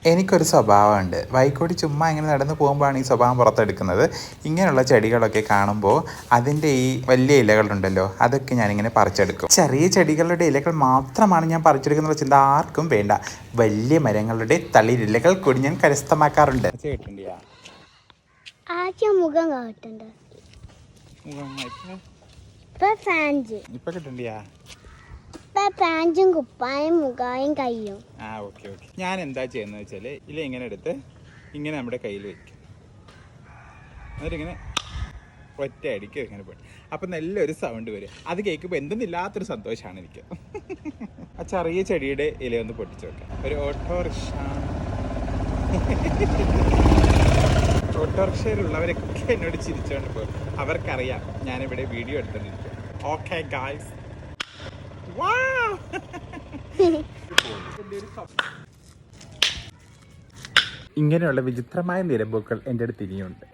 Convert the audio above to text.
എനിക്കൊരു സ്വഭാവമുണ്ട്. വഴിക്കൂടി ചുമ്മാ ഇങ്ങനെ നടന്ന് പോകുമ്പോഴാണ് ഈ സ്വഭാവം പുറത്തെടുക്കുന്നത്. ഇങ്ങനെയുള്ള ചെടികളൊക്കെ കാണുമ്പോൾ അതിൻ്റെ ഈ വലിയ ഇലകളുണ്ടല്ലോ, അതൊക്കെ ഞാനിങ്ങനെ പറിച്ചെടുക്കും. ചെറിയ ചെടികളുടെ ഇലകൾ മാത്രമാണ് ഞാൻ പറിച്ചെടുക്കുന്ന ചിന്ത ആർക്കും വേണ്ട. വലിയ മരങ്ങളുടെ തളിരിലകൾ കൂടി ഞാൻ കരസ്ഥമാക്കാറുണ്ട്. പാൻറ്റും കുപ്പായും മുഖായും കയ്യും. ഓക്കെ. ഞാൻ എന്താ ചെയ്യുന്നത് വെച്ചാൽ ഇല ഇങ്ങനെ എടുത്ത് ഇങ്ങനെ നമ്മുടെ കയ്യിൽ വയ്ക്കും. എന്നിട്ടിങ്ങനെ ഒറ്റ അടിക്കും ഇങ്ങനെ പോയി. അപ്പം നല്ലൊരു സൗണ്ട് വരും. അത് കേൾക്കുമ്പോൾ എന്തെന്നില്ലാത്തൊരു സന്തോഷമാണ് എനിക്ക്. ആ ചെറിയ ചെടിയുടെ ഇലയൊന്ന് പൊട്ടിച്ചു വെക്കാം. ഒരു ഓട്ടോറിക്ഷയിലുള്ളവരൊക്കെ എന്നോട് ചിരിച്ചുകൊണ്ട് പോകും. അവർക്കറിയാം ഞാനിവിടെ വീഡിയോ എടുത്തോണ്ടിരിക്കും. ഓക്കെ ഗായ്സ്, ഇങ്ങനെയുള്ള വിചിത്രമായ നിരമ്പുകൾ എൻ്റെ അടുത്ത് ഇനിയുണ്ട്.